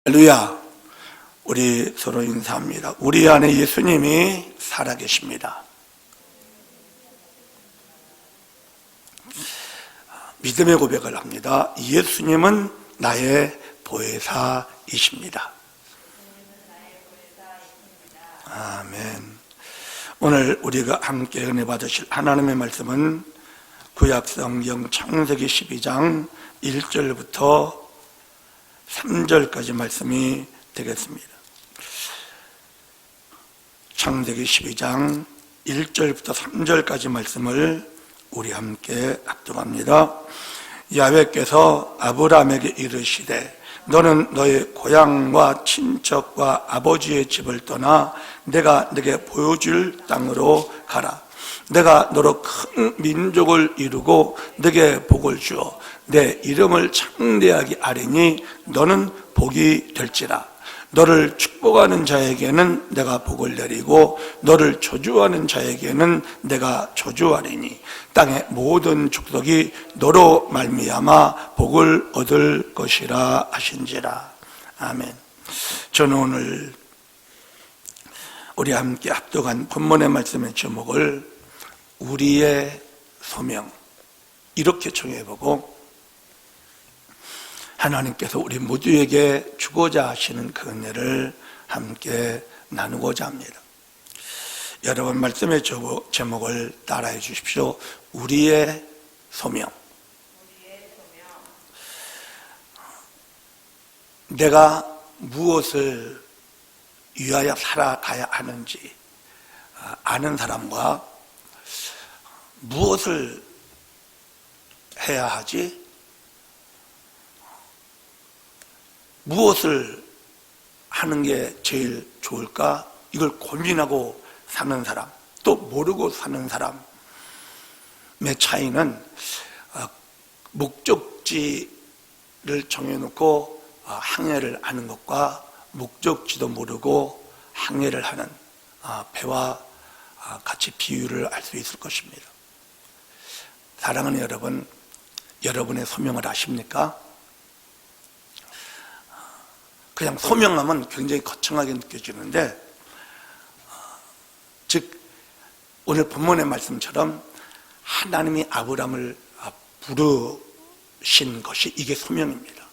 할렐루야. 우리 서로 인사합니다. 우리 안에 예수님이 살아계십니다. 믿음의 고백을 합니다. 예수님은 나의 보혜사이십니다. 아멘. 오늘 우리가 함께 은혜 받으실 하나님의 말씀은 구약성경 창세기 12장 1절부터 3절까지 말씀이 되겠습니다. 창세기 12장 1절부터 3절까지 말씀을 우리 함께 합독합니다. 야훼께서 아브라함에게 이르시되 너는 너의 고향과 친척과 아버지의 집을 떠나 내가 네게 보여줄 땅으로 가라. 내가 너로 큰 민족을 이루고 네게 복을 주어 내 이름을 창대하게 하리니 너는 복이 될지라. 너를 축복하는 자에게는 내가 복을 내리고 너를 저주하는 자에게는 내가 저주하리니 땅의 모든 족속이 너로 말미암아 복을 얻을 것이라 하신지라. 아멘. 저는 오늘 우리 함께 합독한 본문의 말씀의 제목을 우리의 소명 이렇게 정해보고 하나님께서 우리 모두에게 주고자 하시는 그 은혜를 함께 나누고자 합니다. 여러분 말씀의 제목을 따라해 주십시오. 우리의 소명. 내가 무엇을 위하여 살아가야 하는지 아는 사람과 무엇을 해야 하지? 무엇을 하는 게 제일 좋을까? 이걸 고민하고 사는 사람, 또 모르고 사는 사람의 차이는 목적지를 정해놓고 항해를 하는 것과 목적지도 모르고 항해를 하는 배와 같이 비유를 할 수 있을 것입니다. 사랑하는 여러분, 여러분의 소명을 아십니까? 그냥 소명하면 굉장히 거창하게 느껴지는데, 즉 오늘 본문의 말씀처럼 하나님이 아브라함을 부르신 것이 이게 소명입니다.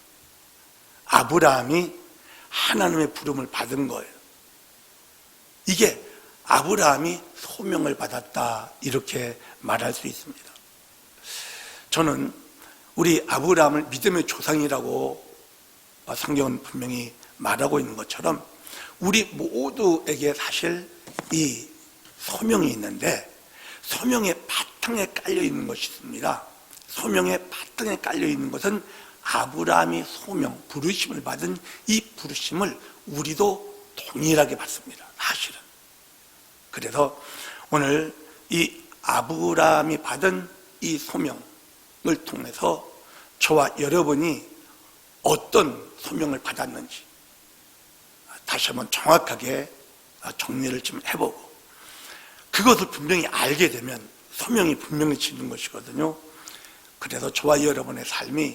아브라함이 하나님의 부름을 받은 거예요. 이게 아브라함이 소명을 받았다 이렇게 말할 수 있습니다. 저는 우리 아브라함을 믿음의 조상이라고 성경은 분명히 말하고 있는 것처럼 우리 모두에게 사실 이 소명이 있는데 소명의 바탕에 깔려 있는 것이 있습니다. 소명의 바탕에 깔려 있는 것은 아브라함이 소명, 부르심을 받은 이 부르심을 우리도 동일하게 받습니다. 사실은. 그래서 오늘 이 아브라함이 받은 이 소명을 통해서 저와 여러분이 어떤 소명을 받았는지 다시 한번 정확하게 정리를 좀 해보고 그것을 분명히 알게 되면 소명이 분명해지는 것이거든요. 그래서 저와 여러분의 삶이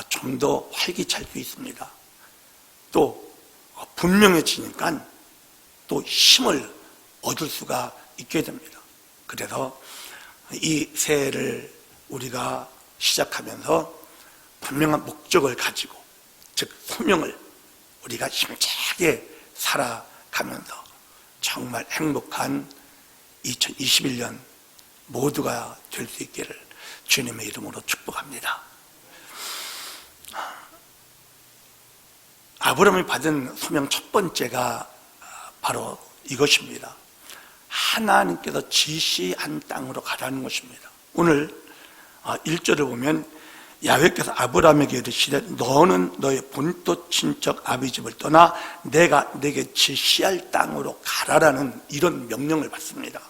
좀 더 활기찰 수 있습니다. 또 분명해지니까 또 힘을 얻을 수가 있게 됩니다. 그래서 이 새해를 우리가 시작하면서 분명한 목적을 가지고, 즉 소명을 우리가 힘차게 살아가면서 정말 행복한 2021년 모두가 될 수 있기를 주님의 이름으로 축복합니다. 아브라함이 받은 소명 첫 번째가 바로 이것입니다. 하나님께서 지시한 땅으로 가라는 것입니다. 오늘 1절을 보면 야훼께서 아브라함에게 이르시되 너는 너의 본토 친척 아비 집을 떠나 내가 네게 지시할 땅으로 가라라는 이런 명령을 받습니다.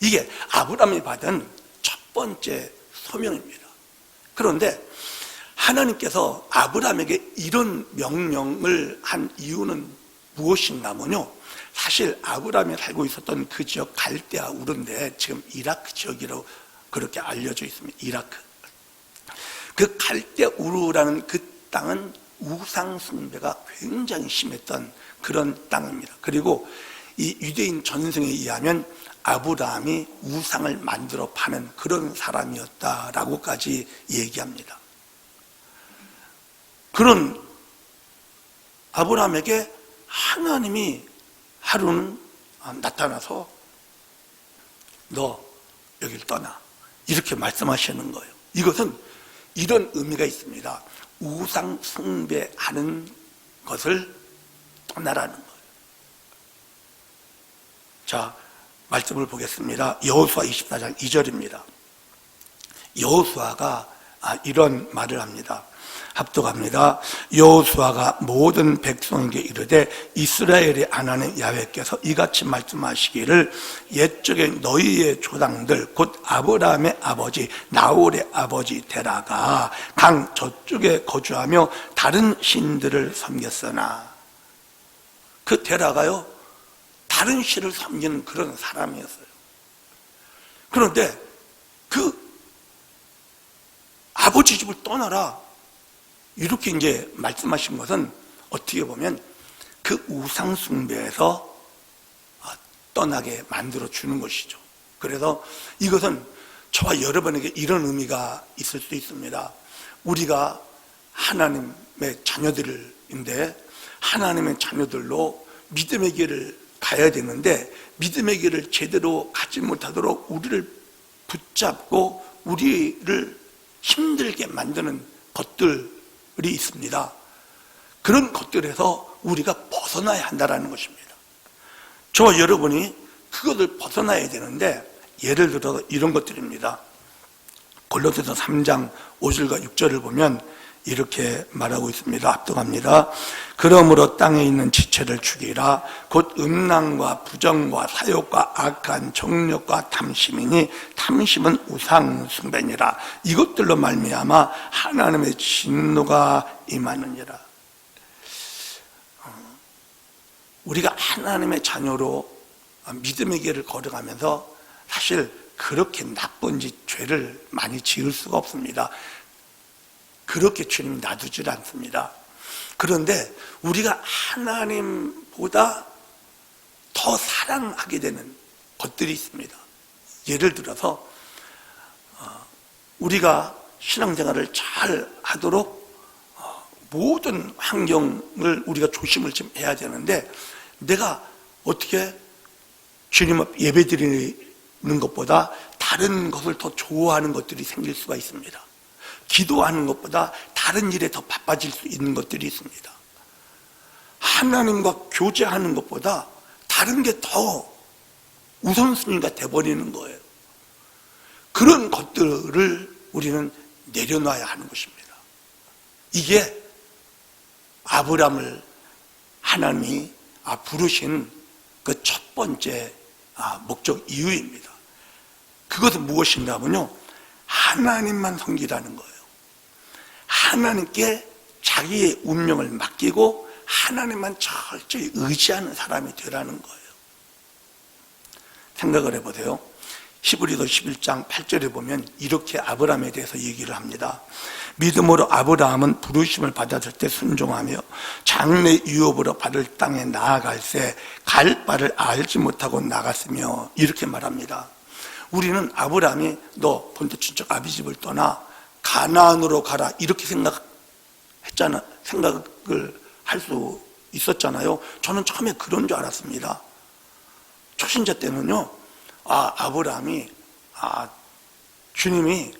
이게 아브라함이 받은 첫 번째 소명입니다. 그런데 하나님께서 아브라함에게 이런 명령을 한 이유는 무엇인가면요, 사실 아브라함이 살고 있었던 그 지역 갈대아 우르인데 지금 이라크 지역이라고 그렇게 알려져 있습니다. 이라크. 그 갈대 우르라는 그 땅은 우상 숭배가 굉장히 심했던 그런 땅입니다. 그리고 이 유대인 전승에 의하면 아브라함이 우상을 만들어 파는 그런 사람이었다라고까지 얘기합니다. 그런 아브라함에게 하나님이 하루는 나타나서 너 여기를 떠나 이렇게 말씀하시는 거예요. 이것은 이런 의미가 있습니다. 우상 숭배하는 것을 떠나라는 거예요. 자, 말씀을 보겠습니다. 여호수아 24장 2절입니다. 여호수아가 이런 말을 합니다. 합독합니다. 여호수아가 모든 백성에게 이르되 이스라엘의 하나님 야훼께서 이같이 말씀하시기를 옛적에 너희의 조상들 곧 아브라함의 아버지 나홀의 아버지 데라가 강 저쪽에 거주하며 다른 신들을 섬겼으나, 그 데라가요 다른 신을 섬기는 그런 사람이었어요. 그런데 그 아버지 집을 떠나라 이렇게 이제 말씀하신 것은 어떻게 보면 그 우상 숭배에서 떠나게 만들어 주는 것이죠. 그래서 이것은 저와 여러분에게 이런 의미가 있을 수 있습니다. 우리가 하나님의 자녀들인데 하나님의 자녀들로 믿음의 길을 가야 되는데 믿음의 길을 제대로 가지 못하도록 우리를 붙잡고 우리를 힘들게 만드는 것들이 있습니다. 그런 것들에서 우리가 벗어나야 한다는 것입니다. 저와 여러분이 그것을 벗어나야 되는데 예를 들어서 이런 것들입니다. 골로새서 3장 5절과 6절을 보면 이렇게 말하고 있습니다. 합독합니다. 그러므로 땅에 있는 지체를 죽이라. 곧 음란과 부정과 사욕과 악한 정욕과 탐심이니 탐심은 우상 숭배니라. 이것들로 말미암아 하나님의 진노가 임하느니라. 우리가 하나님의 자녀로 믿음의 길을 걸어가면서 사실 그렇게 나쁜 죄를 많이 지을 수가 없습니다. 그렇게 주님이 놔두질 않습니다. 그런데 우리가 하나님보다 더 사랑하게 되는 것들이 있습니다. 예를 들어서 우리가 신앙생활을 잘 하도록 모든 환경을 우리가 조심을 좀 해야 되는데, 내가 어떻게 주님 앞 예배 드리는 것보다 다른 것을 더 좋아하는 것들이 생길 수가 있습니다. 기도하는 것보다 다른 일에 더 바빠질 수 있는 것들이 있습니다. 하나님과 교제하는 것보다 다른 게 더 우선순위가 돼버리는 거예요. 그런 것들을 우리는 내려놔야 하는 것입니다. 이게 아브라함을 하나님이 부르신 그 첫 번째 목적 이유입니다. 그것은 무엇인가 하면요, 하나님만 섬기라는 거예요. 하나님께 자기의 운명을 맡기고 하나님만 철저히 의지하는 사람이 되라는 거예요. 생각을 해보세요. 히브리서 11장 8절에 보면 이렇게 아브라함에 대해서 얘기를 합니다. 믿음으로 아브라함은 부르심을 받았을 때 순종하며 장래 유업으로 받을 땅에 나아갈새 갈 바를 알지 못하고 나갔으며, 이렇게 말합니다. 우리는 아브라함이 너 본토 친척 아비 집을 떠나 가나안으로 가라 이렇게 생각을 할 수 있었잖아요. 저는 처음에 그런 줄 알았습니다. 초신자 때는요, 아브라함이 주님이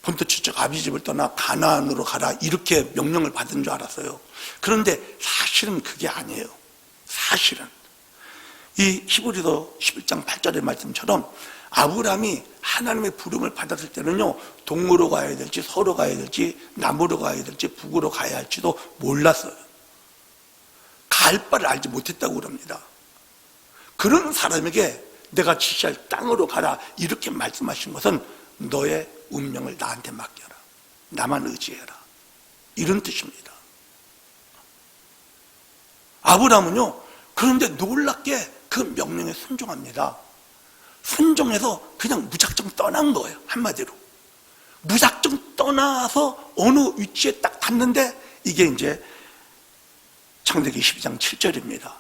본토 친척 아비 집을 떠나 가나안으로 가라 이렇게 명령을 받은 줄 알았어요. 그런데 사실은 그게 아니에요. 사실은 이 히브리서 11장 8절의 말씀처럼 아브라함이 하나님의 부름을 받았을 때는요, 동으로 가야 될지 서로 가야 될지 남으로 가야 될지 북으로 가야 할지도 몰랐어요. 갈 바를 알지 못했다고 그럽니다. 그런 사람에게 내가 지시할 땅으로 가라 이렇게 말씀하신 것은 너의 운명을 나한테 맡겨라, 나만 의지해라, 이런 뜻입니다. 아브라함은요, 그런데 놀랍게 그 명령에 순종합니다. 순종해서 그냥 무작정 떠난 거예요. 한마디로 무작정 떠나서 어느 위치에 딱 닿는데 이게 이제 창세기 12장 7절입니다.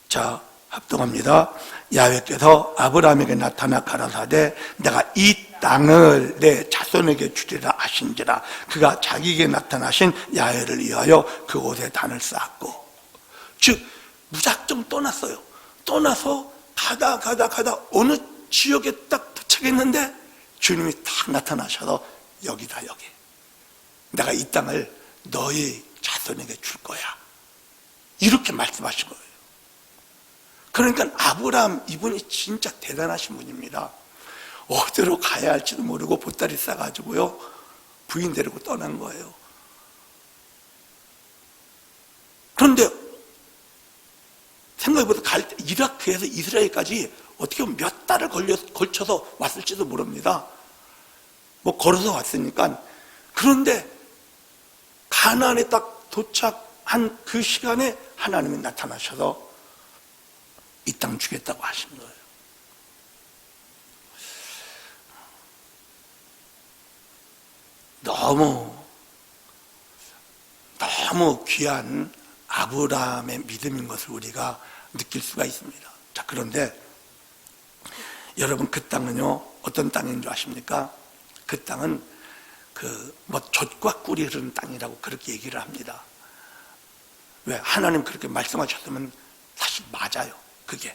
자, 합동합니다. 야훼께서 아브라함에게 나타나 가라사대 내가 이 땅을 내 자손에게 주리라 하신지라. 그가 자기에게 나타나신 야훼를 위하여 그곳에 단을 쌓았고, 즉 무작정 떠났어요. 떠나서 가다 어느 지역에 딱 도착했는데 주님이 딱 나타나셔서 여기다, 여기 내가 이 땅을 너희 자손에게 줄 거야, 이렇게 말씀하신 거예요. 그러니까 아브라함, 이분이 진짜 대단하신 분입니다. 어디로 가야 할지도 모르고 보따리 싸가지고요 부인 데리고 떠난 거예요. 그런데 생각해보세요. 이라크에서 이스라엘까지 어떻게 보면 몇 달을 걸쳐서 왔을지도 모릅니다. 뭐 걸어서 왔으니까. 그런데 가나안에 딱 도착한 그 시간에 하나님이 나타나셔서 이 땅 주겠다고 하신 거예요. 너무 귀한 아브라함의 믿음인 것을 우리가 느낄 수가 있습니다. 자, 그런데 여러분, 그 땅은요 어떤 땅인 줄 아십니까? 그 땅은 젖과 꿀이 흐르는 땅이라고 그렇게 얘기를 합니다. 왜? 하나님 그렇게 말씀하셨으면 사실 맞아요. 그게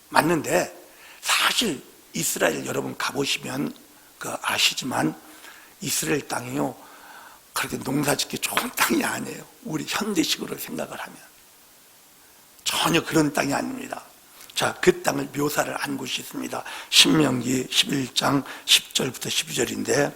맞는데, 사실 이스라엘 여러분 가보시면 아시지만 이스라엘 땅이요 그렇게 농사짓기 좋은 땅이 아니에요. 우리 현대식으로 생각을 하면 전혀 그런 땅이 아닙니다. 자, 그 땅을 묘사를 한 곳이 있습니다. 신명기 11장 10절부터 12절인데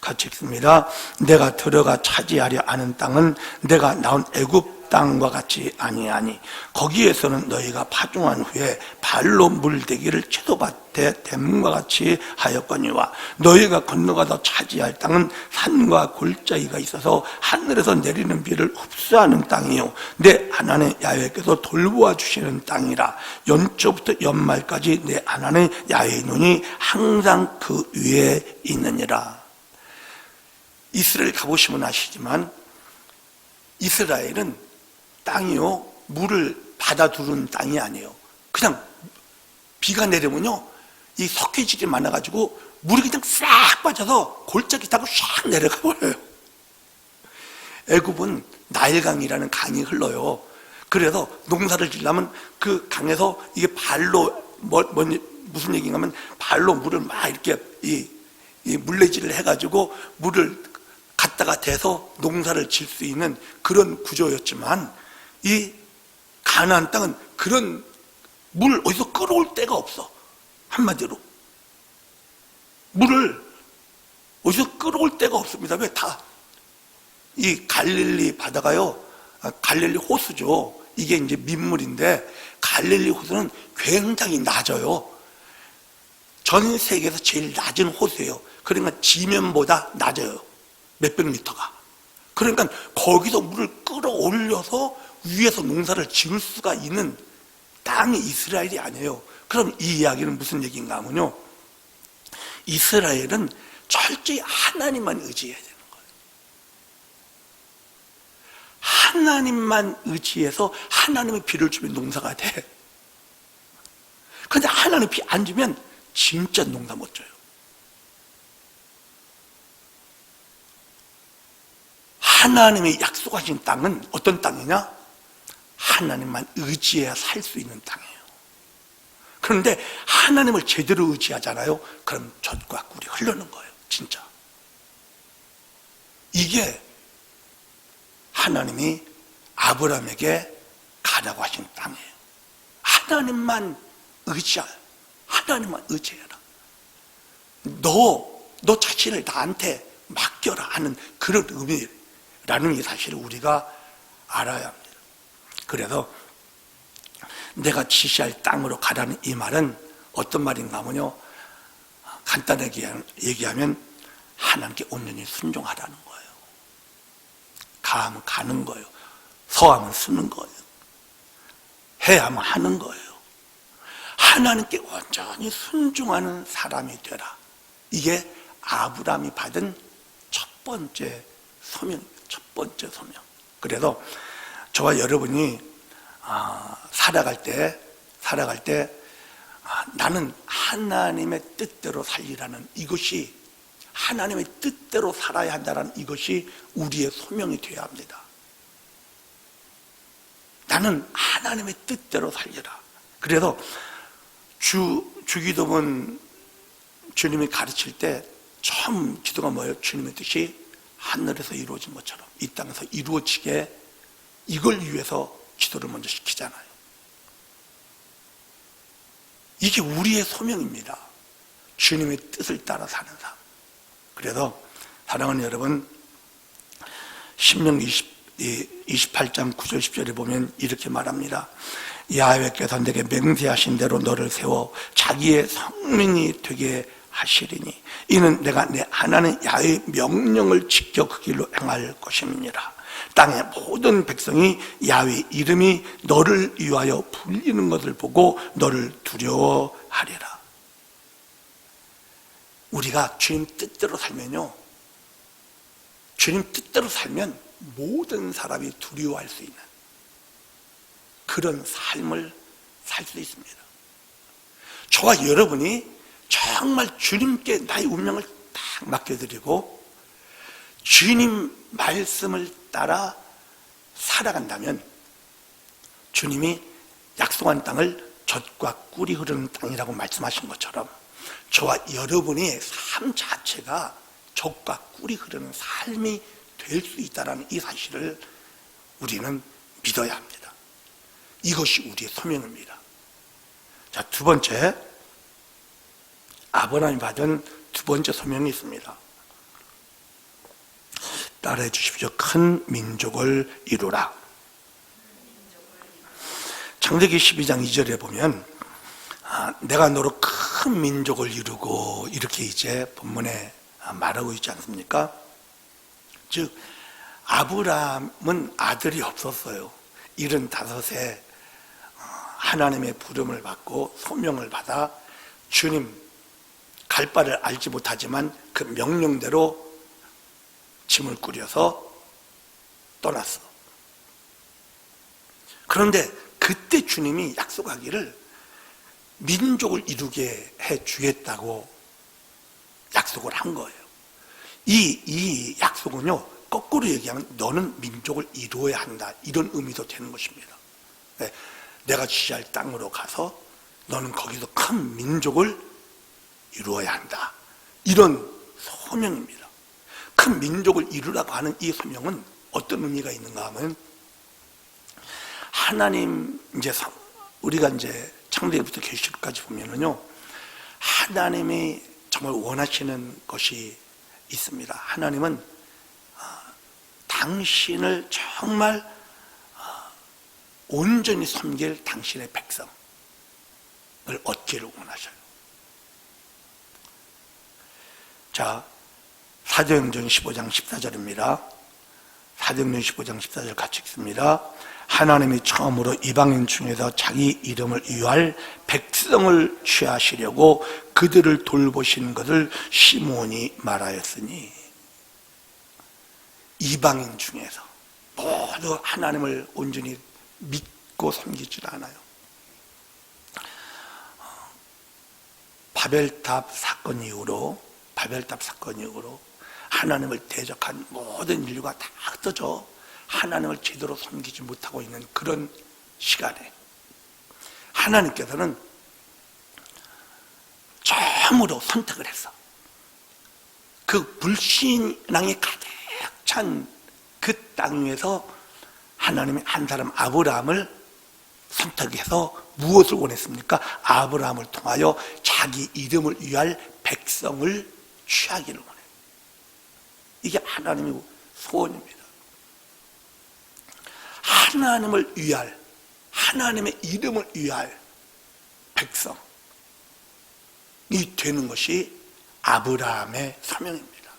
같이 읽습니다. 내가 들어가 차지하려 하는 땅은 내가 나온 애굽 땅과 같이 아니하니 거기에서는 너희가 파종한 후에 발로 물대기를 채소밭에 대문과 같이 하였거니와 너희가 건너가서 차지할 땅은 산과 골짜기가 있어서 하늘에서 내리는 비를 흡수하는 땅이요 내 하나님 야훼께서 돌보아 주시는 땅이라. 연초부터 연말까지 내 하나님 야훼의 눈이 항상 그 위에 있느니라. 이스라엘 가보시면 아시지만 이스라엘은 땅이요 물을 받아두는 땅이 아니에요. 그냥 비가 내리면요 이 석회질이 많아가지고 물이 그냥 싹 빠져서 골짜기 타고 샥 내려가 버려요. 애굽은 나일강이라는 강이 흘러요. 그래서 농사를 지려면 그 강에서 이게 발로 무슨 얘기인가 하면 발로 물을 막 이렇게 이 물레질을 해가지고 물을 갖다가 대서 농사를 질 수 있는 그런 구조였지만, 이 가나안 땅은 그런 물을 어디서 끌어올 데가 없어. 한마디로 물을 어디서 끌어올 데가 없습니다. 왜? 다 이 갈릴리 바다가요 갈릴리 호수죠. 이게 이제 민물인데 갈릴리 호수는 굉장히 낮아요. 전 세계에서 제일 낮은 호수예요. 그러니까 지면보다 낮아요. 몇백 미터가. 그러니까 거기서 물을 끌어올려서 위에서 농사를 지을 수가 있는 땅이 이스라엘이 아니에요. 그럼 이 이야기는 무슨 얘기인가 하면요, 이스라엘은 철저히 하나님만 의지해야 되는 거예요. 하나님만 의지해서 하나님의 비를 주면 농사가 돼. 그런데 하나님 비 안 주면 진짜 농사 못 져요. 하나님의 약속하신 땅은 어떤 땅이냐? 하나님만 의지해야 살 수 있는 땅이에요. 그런데 하나님을 제대로 의지하잖아요. 그럼 젖과 꿀이 흐르는 거예요. 진짜. 이게 하나님이 아브라함에게 가라고 하신 땅이에요. 하나님만 의지하라. 하나님만 의지해라. 너 자신을 나한테 맡겨라 하는 그런 의미라는 게 사실 우리가 알아야 합니다. 그래서 내가 지시할 땅으로 가라는 이 말은 어떤 말인가 하면요, 간단하게 얘기하면 하나님께 온전히 순종하라는 거예요. 가하면 가는 거예요. 서하면 쓰는 거예요. 해야만 하는 거예요. 하나님께 온전히 순종하는 사람이 되라. 이게 아브라함이 받은 첫 번째 소명입니다. 첫 번째 소명. 그래도 저와 여러분이 살아갈 때 나는 하나님의 뜻대로 살리라는 이것이, 하나님의 뜻대로 살아야 한다는 이것이 우리의 소명이 되어야 합니다. 나는 하나님의 뜻대로 살려라. 그래서 주기도문 주님이 가르칠 때 처음 기도가 뭐예요? 주님의 뜻이 하늘에서 이루어진 것처럼 이 땅에서 이루어지게, 이걸 위해서 기도를 먼저 시키잖아요. 이게 우리의 소명입니다. 주님의 뜻을 따라 사는 삶. 그래서 사랑하는 여러분, 신명기 28장 9절 10절에 보면 이렇게 말합니다. 야훼께서 내게 맹세하신 대로 너를 세워 자기의 성민이 되게 하시리니 이는 내가 내 하나님 야훼의 명령을 지켜 그 길로 행할 것임이니라. 땅의 모든 백성이 야훼의 이름이 너를 위하여 불리는 것을 보고 너를 두려워하리라. 우리가 주님 뜻대로 살면요, 주님 뜻대로 살면 모든 사람이 두려워할 수 있는 그런 삶을 살 수 있습니다. 저와 여러분이 정말 주님께 나의 운명을 딱 맡겨드리고 주님 말씀을 따라 살아간다면 주님이 약속한 땅을 젖과 꿀이 흐르는 땅이라고 말씀하신 것처럼 저와 여러분의 삶 자체가 젖과 꿀이 흐르는 삶이 될 수 있다는 이 사실을 우리는 믿어야 합니다. 이것이 우리의 소명입니다. 자, 두 번째, 아브라함이 받은 두 번째 소명이 있습니다. 따라해 주십시오. 큰 민족을 이루라. 창세기 12장 2절에 보면 내가 너로 큰 민족을 이루고, 이렇게 이제 본문에 말하고 있지 않습니까? 즉 아브라함은 아들이 없었어요. 75세 하나님의 부름을 받고 소명을 받아 주님 갈 바를 알지 못하지만 그 명령대로 짐을 꾸려서 떠났어. 그런데 그때 주님이 약속하기를 민족을 이루게 해 주겠다고 약속을 한 거예요. 이 약속은요, 거꾸로 얘기하면 너는 민족을 이루어야 한다, 이런 의미도 되는 것입니다. 네, 내가 지시할 땅으로 가서 너는 거기서 큰 민족을 이루어야 한다, 이런 소명입니다. 큰 민족을 이루라고 하는 이 소명은 어떤 의미가 있는가 하면, 하나님 우리가 창세기부터 계시록까지 보면은요, 하나님이 정말 원하시는 것이 있습니다. 하나님은 당신을 정말 온전히 섬길 당신의 백성을 얻기를 원하셔요. 자, 사도행전 15장 14절입니다. 사도행전 15장 14절 같이 읽습니다. 하나님이 처음으로 이방인 중에서 자기 이름을 위할 백성을 취하시려고 그들을 돌보신 것을 시몬이 말하였으니, 이방인 중에서 모두 하나님을 온전히 믿고 섬기질 않아요. 바벨탑 사건 이후로 하나님을 대적한 모든 인류가 다 흩어져 하나님을 제대로 섬기지 못하고 있는 그런 시간에 하나님께서는 처음으로 선택을 했어. 그 불신앙이 가득 찬 그 땅 위에서 하나님이 한 사람 아브라함을 선택해서 무엇을 원했습니까? 아브라함을 통하여 자기 이름을 위할 백성을 취하기를 원해요. 이게 하나님의 소원입니다. 하나님을 위할, 하나님의 이름을 위할 백성이 되는 것이 아브라함의 사명입니다.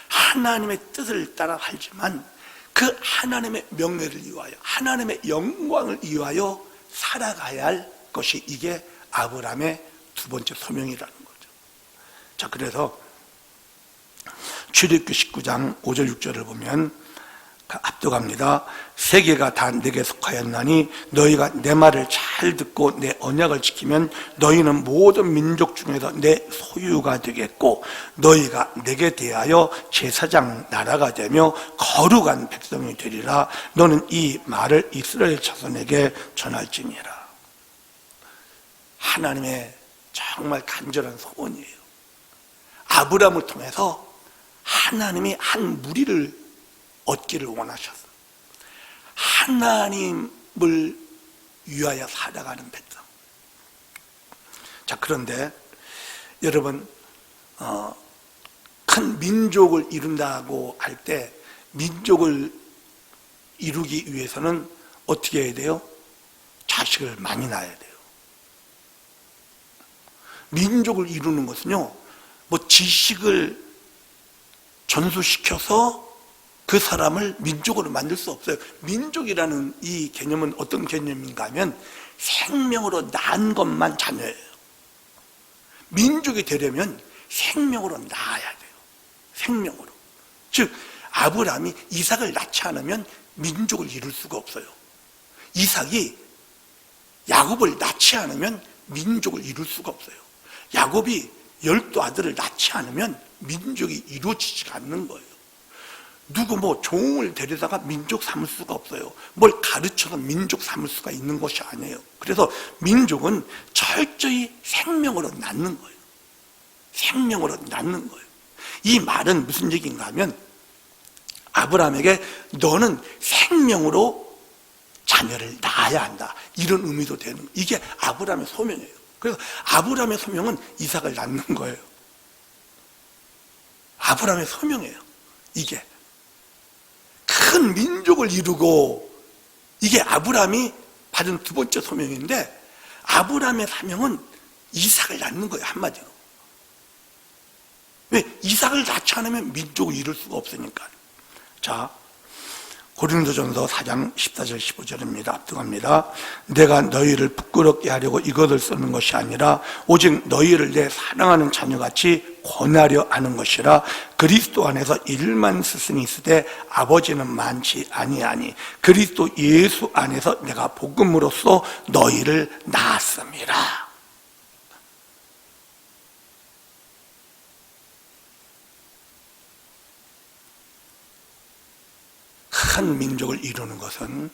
하나님의 뜻을 따라 살지만 그 하나님의 명예를 위하여, 하나님의 영광을 위하여 살아가야 할 것이, 이게 아브라함의 두 번째 소명이라는 거죠. 자, 그래서 출애굽기 19장 5절 6절을 보면 압도갑니다. 세계가 다 내게 속하였나니 너희가 내 말을 잘 듣고 내 언약을 지키면 너희는 모든 민족 중에서 내 소유가 되겠고 너희가 내게 대하여 제사장 나라가 되며 거룩한 백성이 되리라. 너는 이 말을 이스라엘 자손에게 전할지니라. 하나님의 정말 간절한 소원이에요. 아브라함을 통해서 하나님이 한 무리를 얻기를 원하셨어요. 하나님을 위하여 살아가는 백성. 자, 그런데 여러분, 큰 민족을 이룬다고 할 때 민족을 이루기 위해서는 어떻게 해야 돼요? 자식을 많이 낳아야 돼요. 민족을 이루는 것은요, 뭐 지식을 전수시켜서 그 사람을 민족으로 만들 수 없어요. 민족이라는 이 개념은 어떤 개념인가 하면 생명으로 낳은 것만 자녀예요. 민족이 되려면 생명으로 낳아야 돼요. 생명으로. 즉 아브라함이 이삭을 낳지 않으면 민족을 이룰 수가 없어요. 이삭이 야곱을 낳지 않으면 민족을 이룰 수가 없어요. 야곱이 12아들을 낳지 않으면 민족이 이루어지지 않는 거예요. 누구 뭐 종을 데려다가 민족 삼을 수가 없어요. 뭘 가르쳐서 민족 삼을 수가 있는 것이 아니에요. 그래서 민족은 철저히 생명으로 낳는 거예요. 생명으로 낳는 거예요. 이 말은 무슨 얘기인가 하면 아브라함에게 너는 생명으로 자녀를 낳아야 한다, 이런 의미도 되는 거예요. 이게 아브라함의 소명이에요. 그래서 아브라함의 소명은 이삭을 낳는 거예요. 아브라함의 소명이에요. 이게 큰 민족을 이루고, 이게 아브라함이 받은 두 번째 소명인데 아브라함의 사명은 이삭을 낳는 거예요. 한마디로. 왜? 이삭을 낳지 않으면 민족을 이룰 수가 없으니까. 자, 고린도전서 4장 14절 15절입니다. 압등합니다. 내가 너희를 부끄럽게 하려고 이것을 쓰는 것이 아니라 오직 너희를 내 사랑하는 자녀같이 권하려 하는 것이라. 그리스도 안에서 일만 스승이 있으되 아버지는 많지 아니하니 그리스도 예수 안에서 내가 복음으로써 너희를 낳았습니다. 큰 민족을 이루는 것은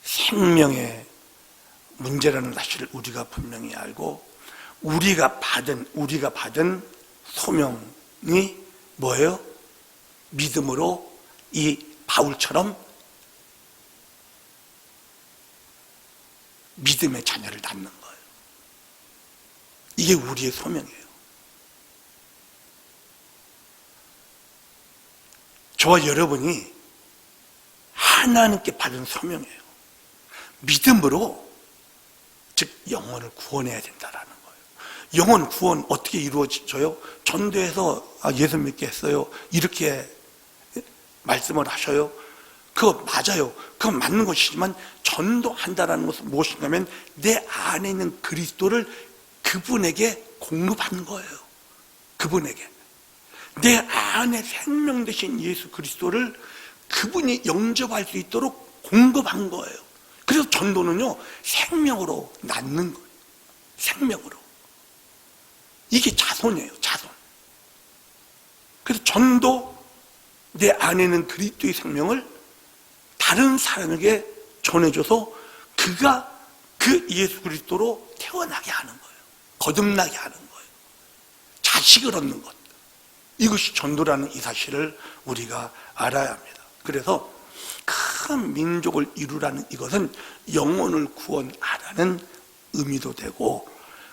생명의 문제라는 사실을 우리가 분명히 알고, 우리가 받은 소명이 뭐예요? 믿음으로 이 바울처럼 믿음의 자녀를 낳는 거예요. 이게 우리의 소명이에요. 저와 여러분이 하나님께 받은 소명이에요. 믿음으로, 즉 영혼을 구원해야 된다라는 거예요. 영혼 구원 어떻게 이루어져요? 전도해서 예수 믿게 했어요, 이렇게 말씀을 하셔요. 그거 맞아요. 그거 맞는 것이지만 전도한다라는 것은 무엇인가면 내 안에 있는 그리스도를 그분에게 공급하는 거예요. 그분에게 내 안에 생명 되신 예수 그리스도를 그분이 영접할 수 있도록 공급한 거예요. 그래서 전도는요, 생명으로 낳는 거예요. 생명으로. 이게 자손이에요. 자손. 그래서 전도, 내 안에는 그리스도의 생명을 다른 사람에게 전해줘서 그가 그 예수 그리스도로 태어나게 하는 거예요. 거듭나게 하는 거예요. 자식을 얻는 것. 이것이 전도라는 이 사실을 우리가 알아야 합니다. 그래서 큰 민족을 이루라는 이것은 영혼을 구원하라는 의미도 되고,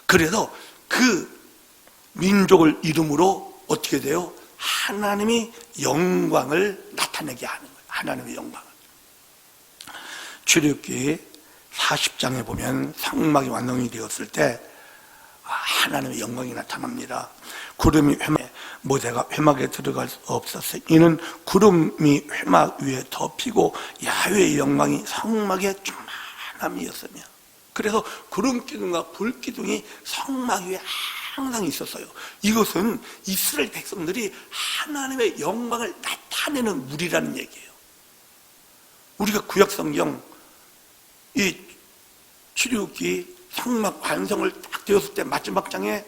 그래서 그 민족을 이름으로 어떻게 돼요? 하나님이 영광을 나타내게 하는 거예요. 하나님의 영광을. 출애굽기 40장에 보면 성막이 완성이 되었을 때 하나님의 영광이 나타납니다. 구름이 모세가 회막에 들어갈 수 없었어요. 이는 구름이 회막 위에 덮이고 야훼의 영광이 성막의 충만함이었으며, 그래서 구름 기둥과 불 기둥이 성막 위에 항상 있었어요. 이것은 이스라엘 백성들이 하나님의 영광을 나타내는 물이라는 얘기예요. 우리가 구약성경 이 출애굽기 성막 완성을 딱 되었을 때 마지막 장에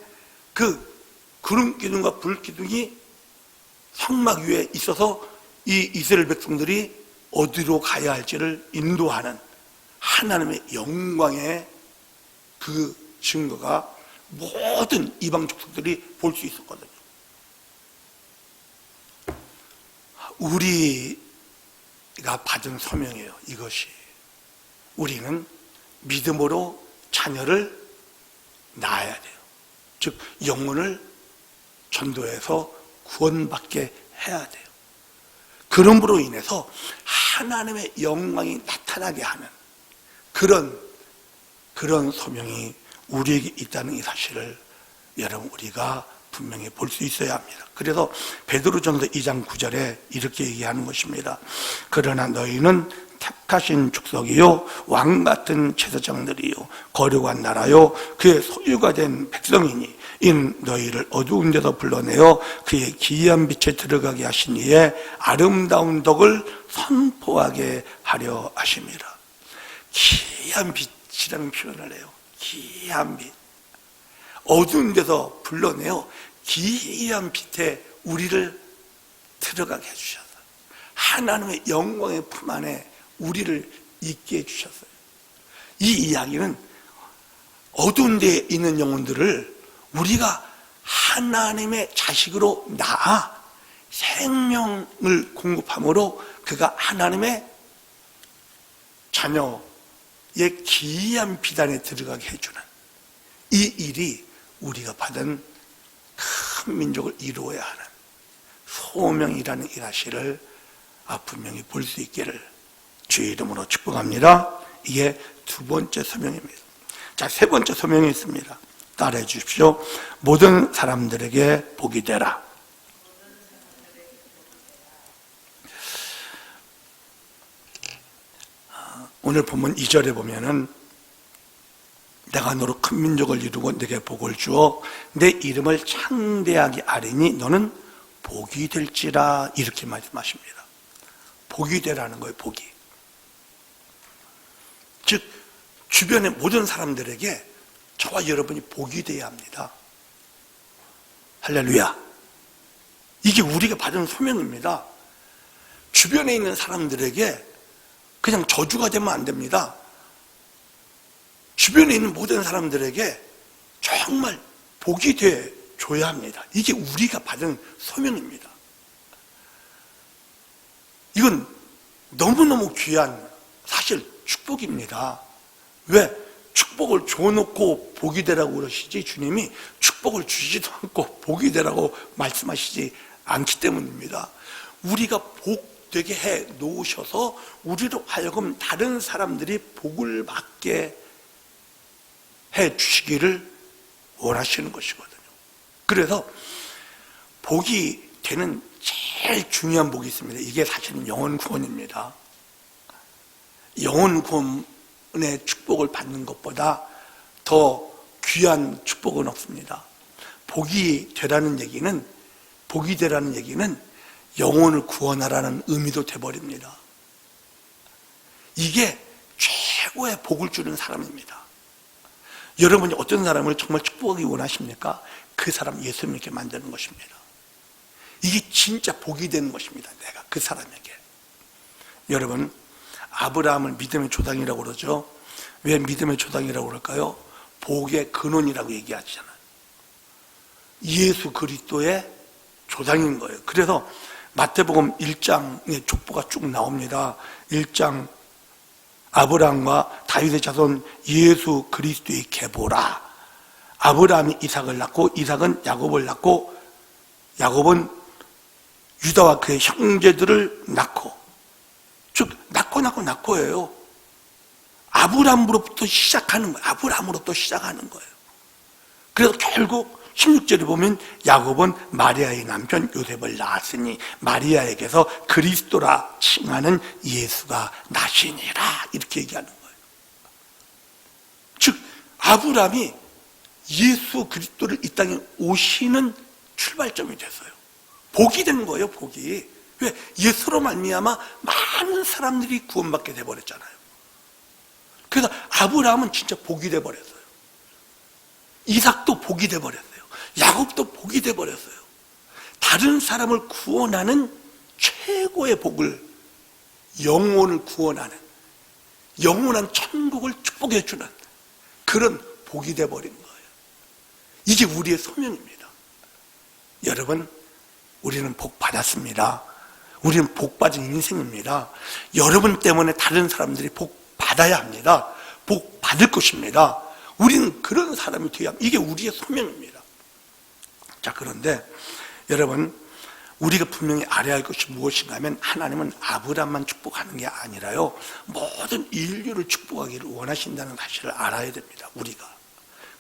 그 구름 기둥과 불 기둥이 성막 위에 있어서 이 이스라엘 백성들이 어디로 가야 할지를 인도하는 하나님의 영광의 그 증거가 모든 이방 족속들이 볼 수 있었거든요. 우리가 받은 소명이에요. 이것이 우리는 믿음으로 자녀를 낳아야 돼요. 즉 영혼을 전도해서 구원받게 해야 돼요. 그럼으로 인해서 하나님의 영광이 나타나게 하는 그런 소명이 우리에게 있다는 이 사실을 여러분 우리가 분명히 볼 수 있어야 합니다. 그래서 베드로전서 2장 9절에 이렇게 얘기하는 것입니다. 그러나 너희는 택하신 족속이요 왕같은 제사장들이요 거룩한 나라요 그의 소유가 된 백성이니 이는 너희를 어두운 데서 불러내어 그의 기이한 빛에 들어가게 하신 이의 아름다운 덕을 선포하게 하려 하심이라. 기이한 빛이라는 표현을 해요. 기이한 빛. 어두운 데서 불러내어 기이한 빛에 우리를 들어가게 해주셨어요. 하나님의 영광의 품 안에 우리를 있게 해주셨어요. 이 이야기는 어두운 데에 있는 영혼들을 우리가 하나님의 자식으로 낳아 생명을 공급함으로 그가 하나님의 자녀의 기이한 비단에 들어가게 해주는 이 일이 우리가 받은 큰 민족을 이루어야 하는 소명이라는 이 사실을 분명히 볼 수 있기를 주의 이름으로 축복합니다. 이게 두 번째 소명입니다. 자, 세 번째 소명이 있습니다. 따라해 주십시오. 모든 사람들에게 복이 되라. 오늘 본문 2절에 보면은 내가 너로 큰 민족을 이루고 내게 복을 주어 내 이름을 창대하게 아리니 너는 복이 될지라 이렇게 말씀하십니다. 복이 되라는 거예요. 복이. 즉 주변의 모든 사람들에게 저와 여러분이 복이 되어야 합니다. 할렐루야. 이게 우리가 받은 소명입니다. 주변에 있는 사람들에게 그냥 저주가 되면 안 됩니다. 주변에 있는 모든 사람들에게 정말 복이 돼 줘야 합니다. 이게 우리가 받은 소명입니다. 이건 너무너무 귀한 사실 축복입니다. 왜? 축복을 줘놓고 복이 되라고 그러시지 주님이 축복을 주시지도 않고 복이 되라고 말씀하시지 않기 때문입니다. 우리가 복 되게 해 놓으셔서 우리로 하여금 다른 사람들이 복을 받게 해 주시기를 원하시는 것이거든요. 그래서 복이 되는 제일 중요한 복이 있습니다. 이게 사실은 영혼 구원입니다. 영혼 구원의 축복을 받는 것보다 더 귀한 축복은 없습니다. 복이 되라는 얘기는 영혼을 구원하라는 의미도 돼버립니다. 이게 최고의 복을 주는 사람입니다. 여러분이 어떤 사람을 정말 축복하기 원하십니까? 그 사람 예수 믿게 만드는 것입니다. 이게 진짜 복이 되는 것입니다. 내가 그 사람에게. 여러분, 아브라함을 믿음의 조상이라고 그러죠. 왜 믿음의 조상이라고 그럴까요? 복의 근원이라고 얘기하잖아요. 예수 그리스도의 조상인 거예요. 그래서 마태복음 1장에 족보가 쭉 나옵니다. 1장 아브라함과 다윗의 자손 예수 그리스도의 계보라. 아브라함이 이삭을 낳고 이삭은 야곱을 낳고 야곱은 유다와 그의 형제들을 낳고, 즉 낳고예요. 아브라함으로부터 시작하는 거예요. 아브라함으로부터 시작하는 거예요. 그래서 결국 16절에 보면 야곱은 마리아의 남편 요셉을 낳았으니 마리아에게서 그리스도라 칭하는 예수가 나시니라 이렇게 얘기하는 거예요. 즉 아브라함이 예수 그리스도를 이 땅에 오시는 출발점이 됐어요. 복이 된 거예요, 복이. 왜? 예수로 말미암아 많은 사람들이 구원받게 돼버렸잖아요. 그래서 아브라함은 진짜 복이 돼버렸어요. 이삭도 복이 돼버렸어요. 야곱도 복이 돼버렸어요. 다른 사람을 구원하는 최고의 복을, 영혼을 구원하는, 영원한 천국을 축복해 주는 그런 복이 돼버린 거예요. 이게 우리의 소명입니다. 여러분, 우리는 복 받았습니다. 우리는 복 받은 인생입니다. 여러분 때문에 다른 사람들이 복 받아야 합니다. 복 받을 것입니다. 우리는 그런 사람이 되어야 합니다. 이게 우리의 소명입니다. 자, 그런데 여러분, 우리가 분명히 알아야 할 것이 무엇인가 하면 하나님은 아브라함만 축복하는 게 아니라요, 모든 인류를 축복하기를 원하신다는 사실을 알아야 됩니다. 우리가.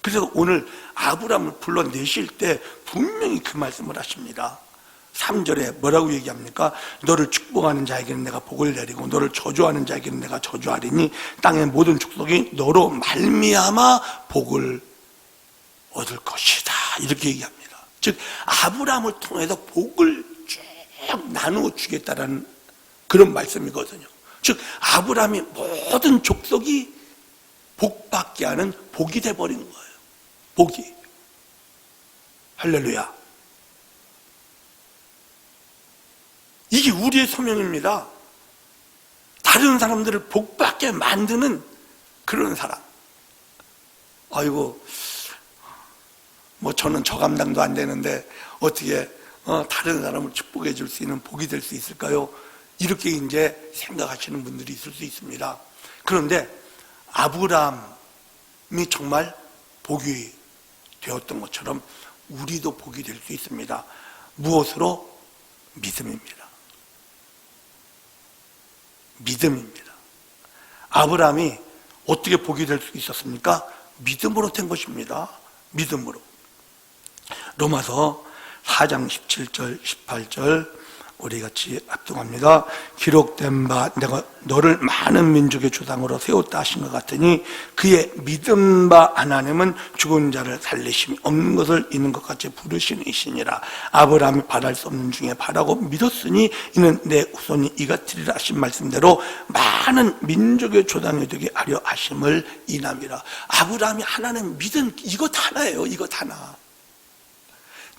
그래서 오늘 아브라함을 불러내실 때 분명히 그 말씀을 하십니다. 3절에 뭐라고 얘기합니까? 너를 축복하는 자에게는 내가 복을 내리고 너를 저주하는 자에게는 내가 저주하리니 땅의 모든 축복이 너로 말미암아 복을 얻을 것이다. 이렇게 얘기합니다. 즉 아브라함을 통해서 복을 쭉 나누어 주겠다라는 그런 말씀이거든요. 즉 아브라함이 모든 족속이 복받게 하는 복이 돼버린 거예요. 복이. 할렐루야. 이게 우리의 소명입니다. 다른 사람들을 복받게 만드는 그런 사람. 아이고, 뭐 저는 저감당도 안 되는데 어떻게 다른 사람을 축복해 줄 수 있는 복이 될 수 있을까요? 이렇게 이제 생각하시는 분들이 있을 수 있습니다. 그런데 아브라함이 정말 복이 되었던 것처럼 우리도 복이 될 수 있습니다. 무엇으로? 믿음입니다. 믿음입니다. 아브라함이 어떻게 복이 될 수 있었습니까? 믿음으로 된 것입니다. 믿음으로. 로마서 4장 17절 18절 우리 같이 합독합니다. 기록된 바 내가 너를 많은 민족의 조상으로 세웠다 하신 것 같으니 그의 믿음 바 하나님은 죽은 자를 살리심이 없는 것을 있는 것 같이 부르시는 이시니라. 아브라함이 바랄 수 없는 중에 바라고 믿었으니 이는 내 후손이 이같으리라 하신 말씀대로 많은 민족의 조상이 되게 하려 하심을 인함이라. 아브라함이 하나님 믿은 이것 하나예요. 이것 하나.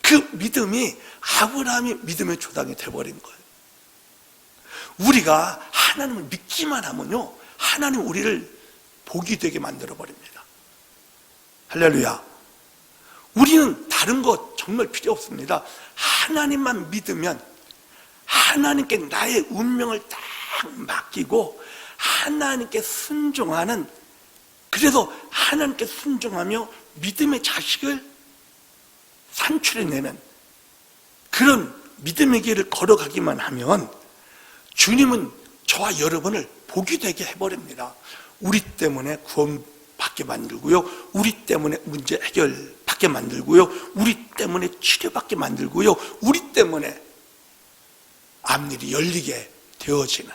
그 믿음이 아브라함이 믿음의 조상이 되어버린 거예요. 우리가 하나님을 믿기만 하면요, 하나님 우리를 복이 되게 만들어버립니다. 할렐루야. 우리는 다른 것 정말 필요 없습니다. 하나님만 믿으면 하나님께 나의 운명을 딱 맡기고 하나님께 순종하는, 그래서 하나님께 순종하며 믿음의 자식을 산출해내는 그런 믿음의 길을 걸어가기만 하면 주님은 저와 여러분을 복이 되게 해버립니다. 우리 때문에 구원받게 만들고요, 우리 때문에 문제 해결받게 만들고요, 우리 때문에 치료받게 만들고요, 우리 때문에 앞일이 열리게 되어지는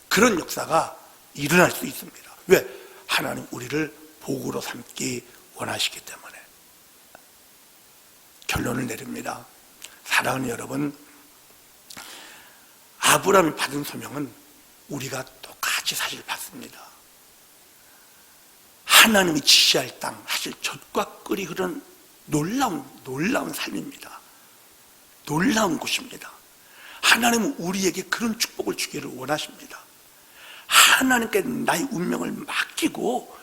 그런 역사가 일어날 수 있습니다. 왜? 하나님 우리를 복으로 삼기 원하시기 때문에. 결론을 내립니다. 사랑하는 여러분, 아브라함이 받은 소명은 우리가 똑같이 사실 받습니다. 하나님이 지시할 땅, 사실 젖과 꿀이 흐르는 놀라운 삶입니다. 놀라운 곳입니다. 하나님은 우리에게 그런 축복을 주기를 원하십니다. 하나님께 나의 운명을 맡기고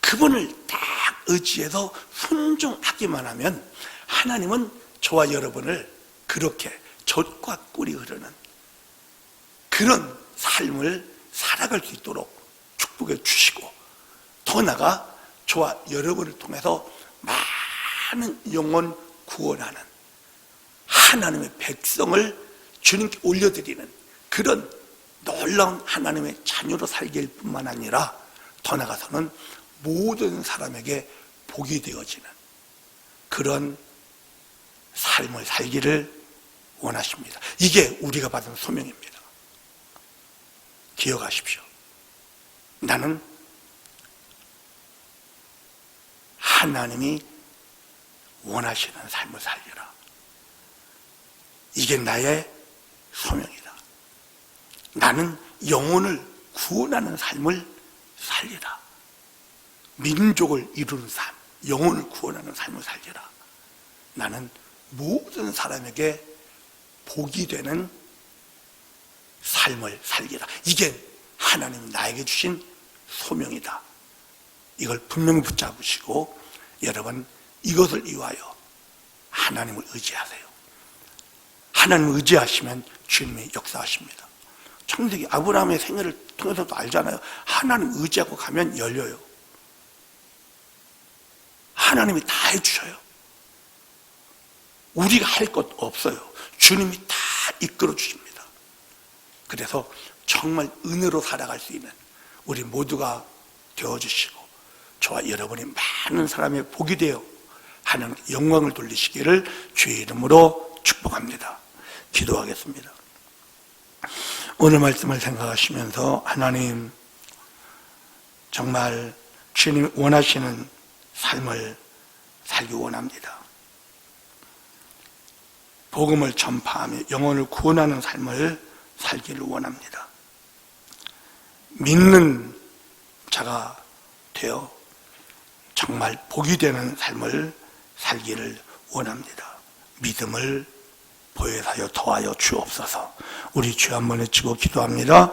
그분을 딱 의지해서 순종하기만 하면 하나님은 저와 여러분을 그렇게 젖과 꿀이 흐르는 그런 삶을 살아갈 수 있도록 축복해 주시고, 더 나아가 저와 여러분을 통해서 많은 영혼 구원하는 하나님의 백성을 주님께 올려드리는 그런 놀라운 하나님의 자녀로 살게 할 뿐만 아니라 더 나아가서는 모든 사람에게 복이 되어지는 그런 삶을 살기를 원하십니다. 이게 우리가 받은 소명입니다. 기억하십시오. 나는 하나님이 원하시는 삶을 살리라. 이게 나의 소명이다. 나는 영혼을 구원하는 삶을 살리라. 민족을 이루는 삶, 영혼을 구원하는 삶을 살리라. 나는 모든 사람에게 복이 되는 삶을 살리라. 이게 하나님이 나에게 주신 소명이다. 이걸 분명히 붙잡으시고 여러분 이것을 위하여 하나님을 의지하세요. 하나님을 의지하시면 주님이 역사하십니다. 창세기 아브라함의 생애를 통해서도 알잖아요. 하나님 의지하고 가면 열려요. 하나님이 다 해주셔요. 우리가 할 것 없어요. 주님이 다 이끌어 주십니다. 그래서 정말 은혜로 살아갈 수 있는 우리 모두가 되어주시고 저와 여러분이 많은 사람의 복이 되어 하나님께 영광을 돌리시기를 주의 이름으로 축복합니다. 기도하겠습니다. 오늘 말씀을 생각하시면서 하나님 정말 주님이 원하시는 삶을 살기 원합니다. 복음을 전파하며 영혼을 구원하는 삶을 살기를 원합니다. 믿는 자가 되어 정말 복이 되는 삶을 살기를 원합니다. 믿음을 보혜사여 더하여 주옵소서. 우리 주 한번 외치고 기도합니다.